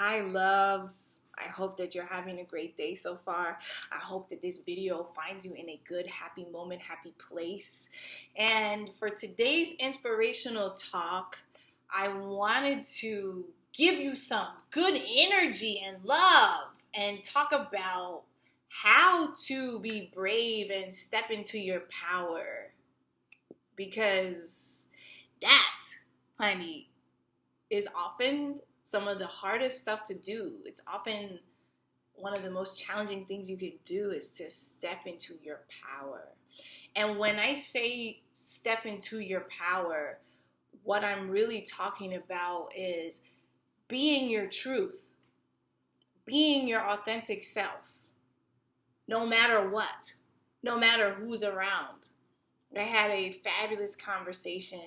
Hi, loves. I hope that you're having a great day so far. I hope that this video finds you in a good, happy moment, happy place. And for today's inspirational talk, I wanted to give you some good energy and love and talk about how to be brave and step into your power. Because that, honey, is often some of the hardest stuff to do. It's often one of the most challenging things you could do is to step into your power. And when I say step into your power, what I'm really talking about is being your truth, being your authentic self, no matter what, no matter who's around. I had a fabulous conversation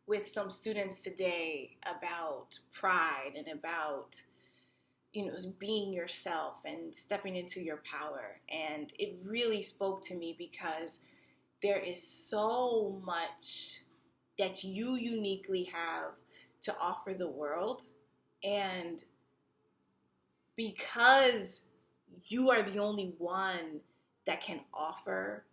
with some students today about pride and about being yourself and stepping into your power, and it really spoke to me because there is so much that you uniquely have to offer the world, and because you are the only one that can offer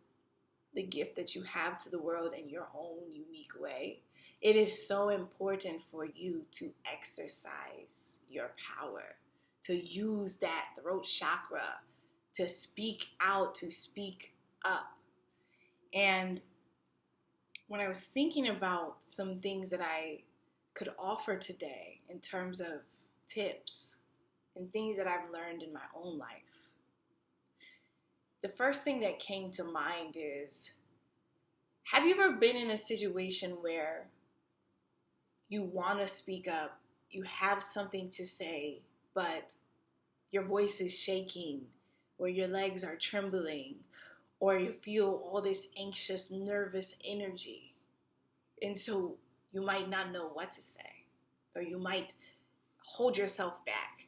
the gift that you have to the world in your own unique way, it is so important for you to exercise your power, to use that throat chakra, to speak out, to speak up. And when I was thinking about some things that I could offer today in terms of tips and things that I've learned in my own life, the first thing that came to mind is, have you ever been in a situation where you want to speak up, you have something to say, but your voice is shaking, or your legs are trembling, or you feel all this anxious, nervous energy? And so you might not know what to say, or you might hold yourself back.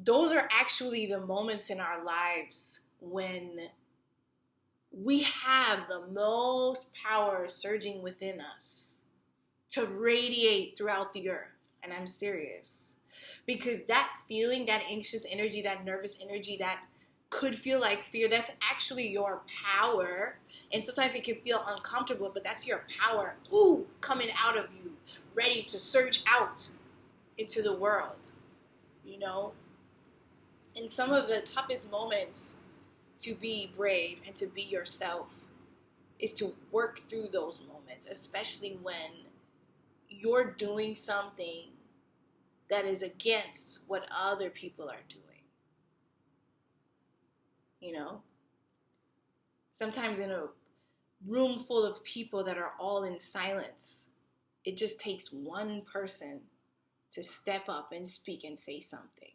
Those are actually the moments in our lives when we have the most power surging within us to radiate throughout the earth. And I'm serious. Because that feeling, that anxious energy, that nervous energy, that could feel like fear, that's actually your power. And sometimes it can feel uncomfortable, but that's your power, coming out of you, ready to surge out into the world, you know? And some of the toughest moments to be brave and to be yourself is to work through those moments, especially when you're doing something that is against what other people are doing. Sometimes in a room full of people that are all in silence, it just takes one person to step up and speak and say something.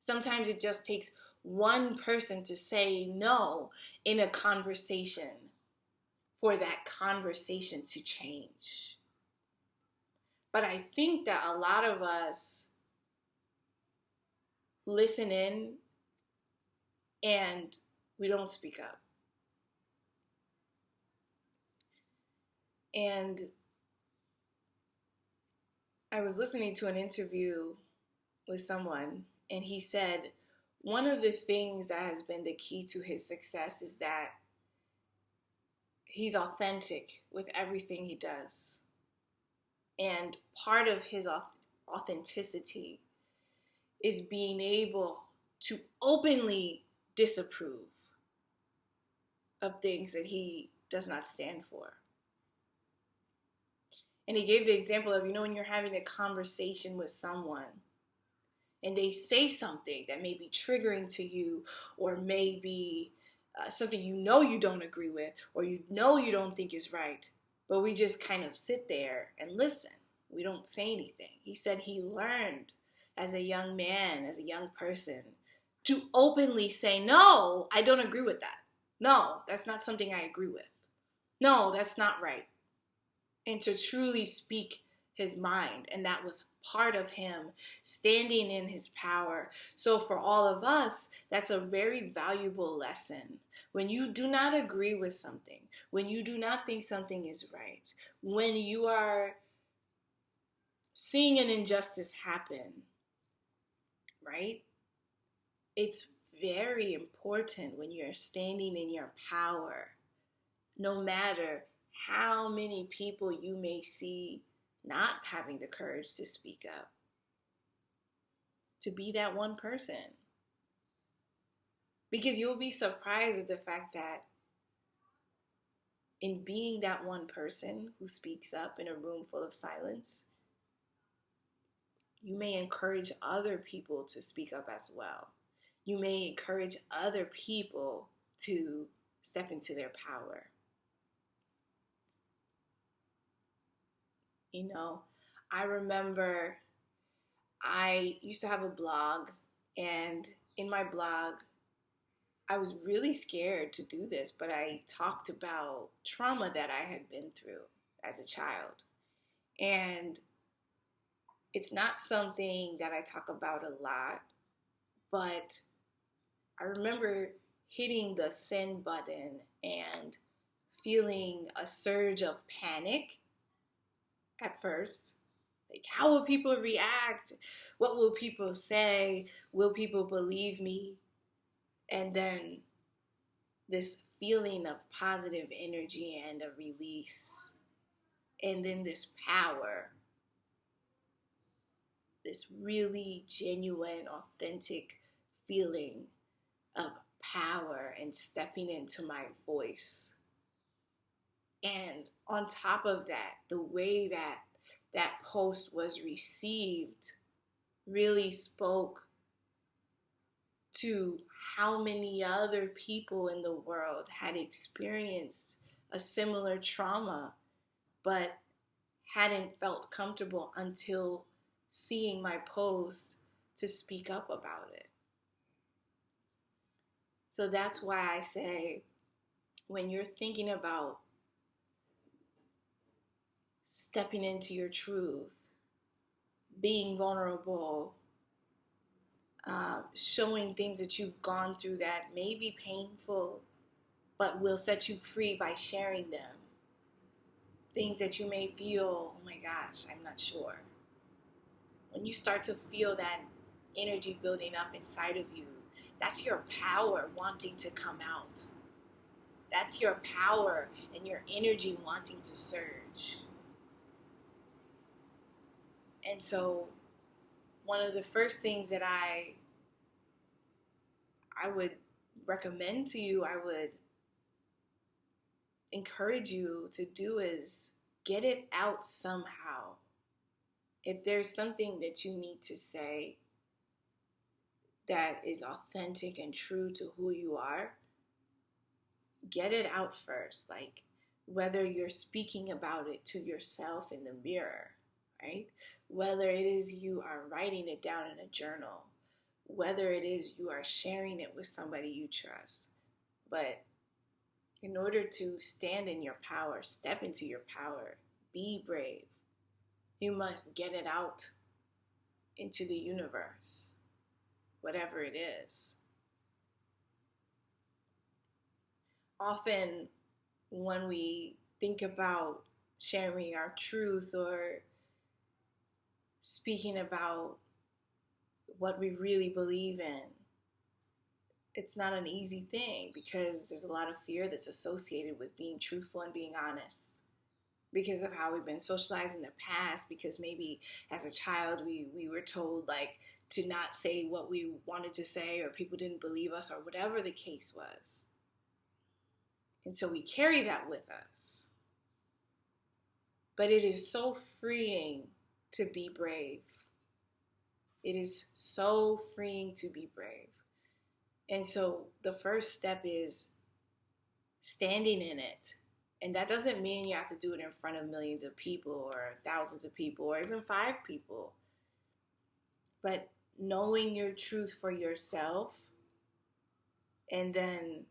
Sometimes it just takes one person to say no in a conversation for that conversation to change. But I think that a lot of us listen in and we don't speak up. And I was listening to an interview with someone, and he said one of the things that has been the key to his success is that he's authentic with everything he does. And part of his authenticity is being able to openly disapprove of things that he does not stand for. And he gave the example of, when you're having a conversation with someone and they say something that may be triggering to you, or may be something you don't agree with, or you don't think is right, but we just kind of sit there and listen. We don't say anything. He said he learned as a young man, as a young person, to openly say, no, I don't agree with that. No, that's not something I agree with. No, that's not right. And to truly speak his mind. And that was part of him standing in his power. So for all of us, that's a very valuable lesson. When you do not agree with something, when you do not think something is right, when you are seeing an injustice happen, right? It's very important when you're standing in your power, no matter how many people you may see not having the courage to speak up, to be that one person. Because you'll be surprised at the fact that in being that one person who speaks up in a room full of silence, you may encourage other people to speak up as well. You may encourage other people to step into their power. You know, I remember I used to have a blog, and in my blog, I was really scared to do this, but I talked about trauma that I had been through as a child. And it's not something that I talk about a lot, but I remember hitting the send button and feeling a surge of panic at first. Like, how will people react? What will people say? Will people believe me? And then this feeling of positive energy and a release. And then this power, this really genuine, authentic feeling of power and stepping into my voice. And on top of that, the way that that post was received really spoke to how many other people in the world had experienced a similar trauma but hadn't felt comfortable until seeing my post to speak up about it. So that's why I say, when you're thinking about stepping into your truth, being vulnerable, showing things that you've gone through that may be painful, but will set you free by sharing them. Things that you may feel, oh my gosh, I'm not sure. When you start to feel that energy building up inside of you, that's your power wanting to come out. That's your power and your energy wanting to surge. And so one of the first things that I would recommend to you, I would encourage you to do is get it out somehow. If there's something that you need to say that is authentic and true to who you are, get it out first. Like, whether you're speaking about it to yourself in the mirror, right? Whether it is you are writing it down in a journal, whether it is you are sharing it with somebody you trust. But in order to stand in your power, step into your power, be brave, you must get it out into the universe, whatever it is. Often when we think about sharing our truth or speaking about what we really believe in, it's not an easy thing because there's a lot of fear that's associated with being truthful and being honest, because of how we've been socialized in the past, because maybe as a child we were told like to not say what we wanted to say, or people didn't believe us, or whatever the case was. And so we carry that with us. But it is so freeing to be brave. It is so freeing to be brave. And so the first step is standing in it. And that doesn't mean you have to do it in front of millions of people or thousands of people or even 5 people. But knowing your truth for yourself and then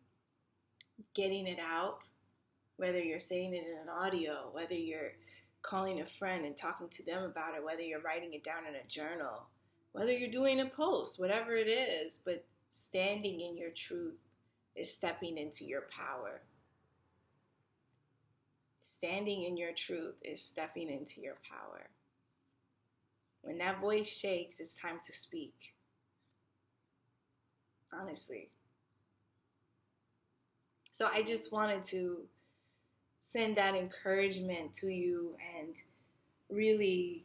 getting it out, whether you're saying it in an audio, whether you're calling a friend and talking to them about it, whether you're writing it down in a journal, whether you're doing a post, whatever it is, but standing in your truth is stepping into your power. Standing in your truth is stepping into your power. When that voice shakes, it's time to speak. Honestly. So I just wanted to send that encouragement to you and really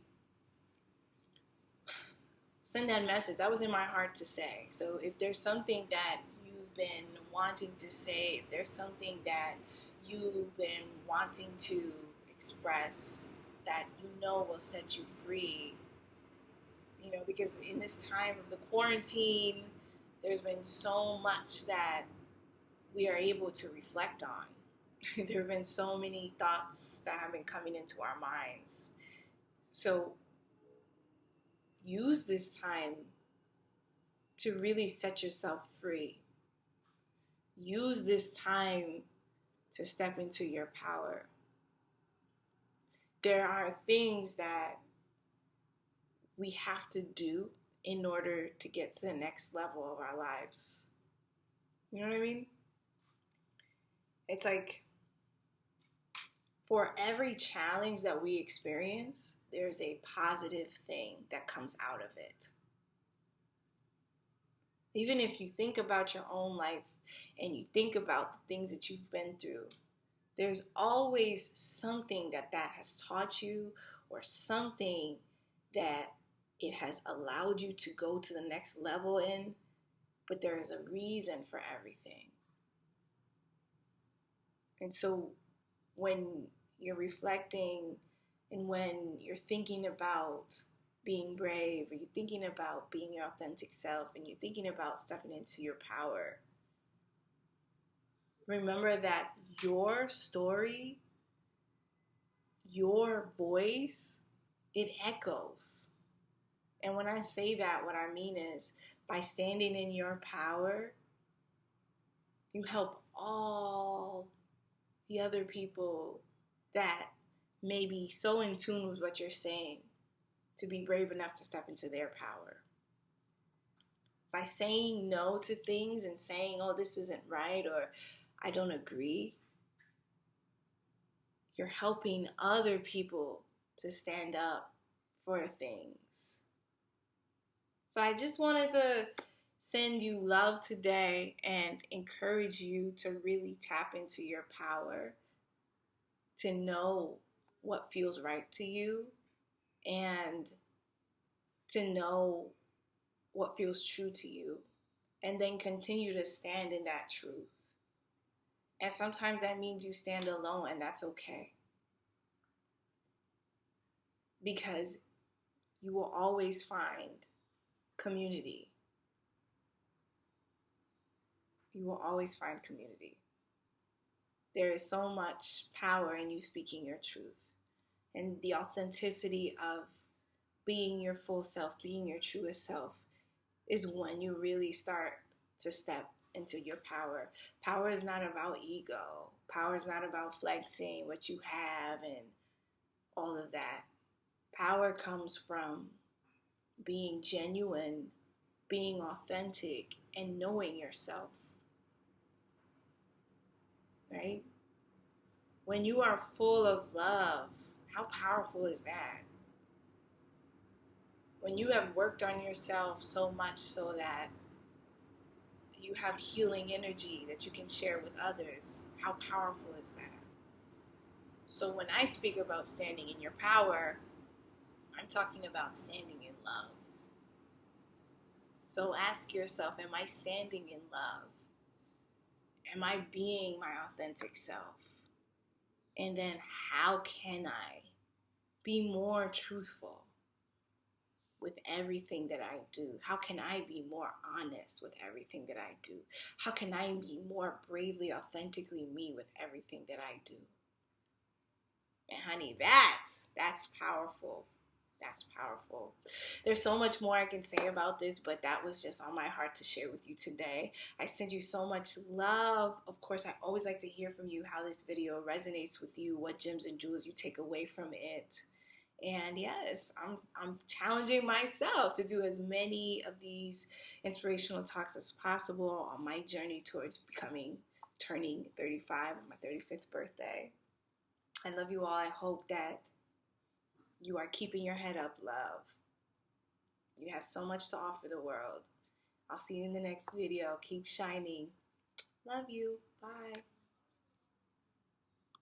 send that message. That was in my heart to say. So if there's something that you've been wanting to say, if there's something that you've been wanting to express that you know will set you free, because in this time of the quarantine, there's been so much that we are able to reflect on. There have been so many thoughts that have been coming into our minds. So use this time to really set yourself free. Use this time to step into your power. There are things that we have to do in order to get to the next level of our lives. You know what I mean? It's like for every challenge that we experience, there's a positive thing that comes out of it. Even if you think about your own life and you think about the things that you've been through, there's always something that has taught you, or something that it has allowed you to go to the next level in, but there is a reason for everything. And so when you're reflecting and when you're thinking about being brave, or you're thinking about being your authentic self, and you're thinking about stepping into your power, remember that your story, your voice, it echoes. And when I say that, what I mean is, by standing in your power, you help all the other people that may be so in tune with what you're saying to be brave enough to step into their power. By saying no to things and saying, oh, this isn't right, or I don't agree, you're helping other people to stand up for things. So I just wanted to send you love today and encourage you to really tap into your power, to know what feels right to you, and to know what feels true to you, and then continue to stand in that truth. And sometimes that means you stand alone, and that's okay. Because you will always find community. You will always find community. There is so much power in you speaking your truth, and the authenticity of being your full self, being your truest self, is when you really start to step into your power. Power is not about ego. Power is not about flexing what you have and all of that. Power comes from being genuine, being authentic, and knowing yourself. Right? When you are full of love, how powerful is that? When you have worked on yourself so much so that you have healing energy that you can share with others, how powerful is that? So when I speak about standing in your power, I'm talking about standing in love. So ask yourself, am I standing in love? Am I being my authentic self? And then how can I be more truthful with everything that I do? How can I be more honest with everything that I do? How can I be more bravely, authentically me with everything that I do? And honey, that's powerful. That's powerful. There's so much more I can say about this, but that was just on my heart to share with you today. I send you so much love. Of course, I always like to hear from you how this video resonates with you, what gems and jewels you take away from it. And yes, I'm challenging myself to do as many of these inspirational talks as possible on my journey towards turning 35 on my 35th birthday. I love you all. I hope that you are keeping your head up, love. You have so much to offer the world. I'll see you in the next video. Keep shining. Love you. Bye.